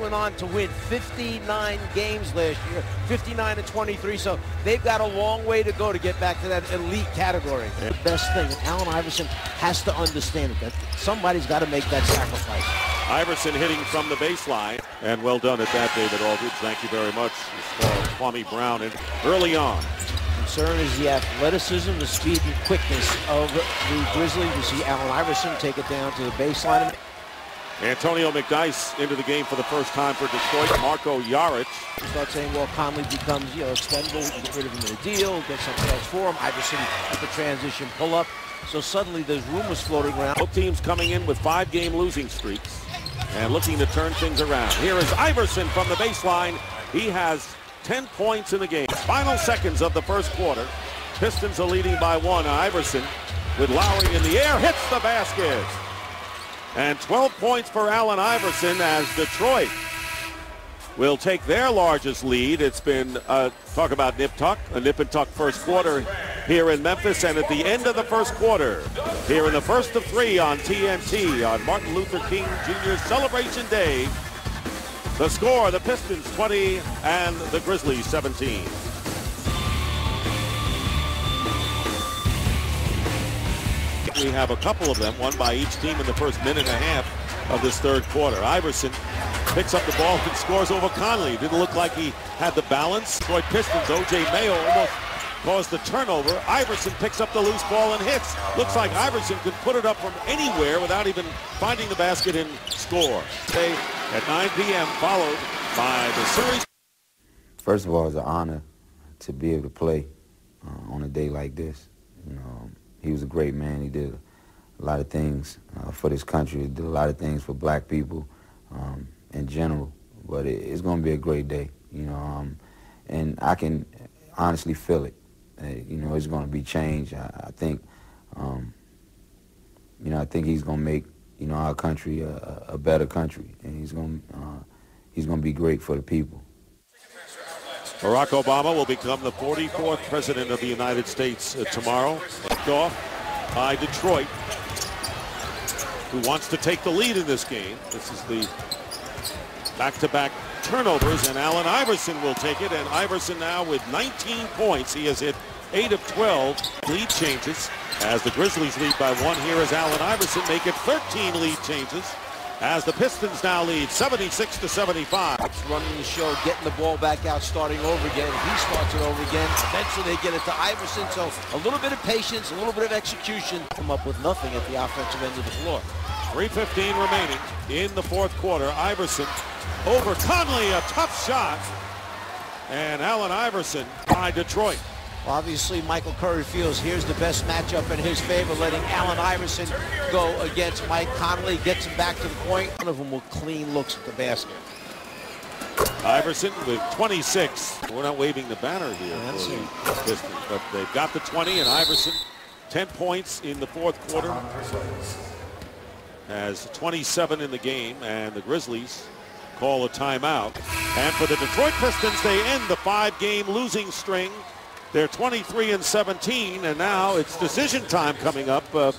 went on to win 59 games last year, 59-23. So they've got a long way to go to get back to that elite category. The best thing, Allen Iverson has to understand it, that somebody's got to make that sacrifice. Iverson hitting from the baseline, and well done at that, David Aldridge. Thank you very much. Kwame Brown and early on. Concern is the athleticism, the speed and quickness of the Grizzlies. You see Allen Iverson take it down to the baseline. Antonio McDyess into the game for the first time for Detroit. Marko Jaric. You start saying, well, Conley becomes, expendable, get rid of him in a deal, get something else for him. Iverson at the transition pull-up. So suddenly there's rumors floating around. Both teams coming in with 5-game losing streaks and looking to turn things around. Here is Iverson from the baseline. He has 10 points in the game. Final seconds of the first quarter. Pistons are leading by 1. Iverson with Lowry in the air hits the basket. And 12 points for Allen Iverson as Detroit will take their largest lead. It's been, talk about nip-tuck, a nip-and-tuck first quarter here in Memphis. And at the end of the first quarter, here in the first of 3 on TNT on Martin Luther King Jr. Celebration Day, the score, the Pistons 20 and the Grizzlies 17. We have a couple of them, one by each team in the first minute and a half of this third quarter. Iverson picks up the ball and scores over Conley. Didn't look like he had the balance. Detroit Pistons, O.J. Mayo almost caused the turnover. Iverson picks up the loose ball and hits. Looks like Iverson could put it up from anywhere without even finding the basket and score. Today at 9 p.m. followed by the series. First of all, it's an honor to be able to play on a day like this. He was a great man. He did a lot of things for this country. He did a lot of things for black people in general. But it's going to be a great day, and I can honestly feel it. It's going to be change. I think, I think he's going to make, our country a better country, and he's going to be great for the people. Barack Obama will become the 44th president of the United States tomorrow. Left off by Detroit, who wants to take the lead in this game. This is the back-to-back turnovers, and Allen Iverson will take it. And Iverson now with 19 points. He has hit 8 of 12. Lead changes as the Grizzlies lead by 1. Here is Allen Iverson. Make it 13 lead changes as the Pistons now lead 76-75. Running the show, getting the ball back out, starting over again. He starts it over again. Eventually they get it to Iverson. So a little bit of patience, a little bit of execution. Come up with nothing at the offensive end of the floor. 3:15 remaining in the fourth quarter. Iverson over Conley, a tough shot. And Allen Iverson by Detroit. Obviously, Michael Curry feels here's the best matchup in his favor, letting Allen Iverson go against Mike Conley, gets him back to the point. One of them will clean looks at the basket. Iverson with 26. We're not waving the banner here for the Pistons, but they've got the 20, and Iverson 10 points in the fourth quarter. Has 27 in the game, and the Grizzlies call a timeout. And for the Detroit Pistons, they end the 5-game losing string. They're 23-17, and now it's decision time coming up as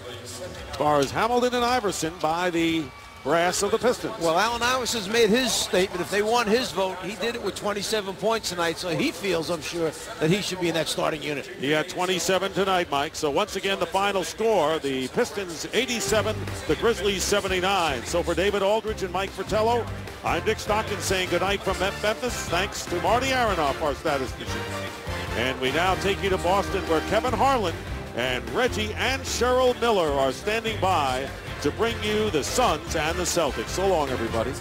far as Hamilton and Iverson by the brass of the Pistons. Well, Allen Iverson's made his statement. If they want his vote, he did it with 27 points tonight, so he feels, I'm sure, that he should be in that starting unit. He had 27 tonight, Mike. So once again, the final score, the Pistons 87, the Grizzlies 79. So for David Aldridge and Mike Fratello, I'm Dick Stockton saying goodnight from Memphis. Thanks to Marty Aronoff, our statistician. And we now take you to Boston, where Kevin Harlan and Reggie and Cheryl Miller are standing by to bring you the Suns and the Celtics. So long, everybody.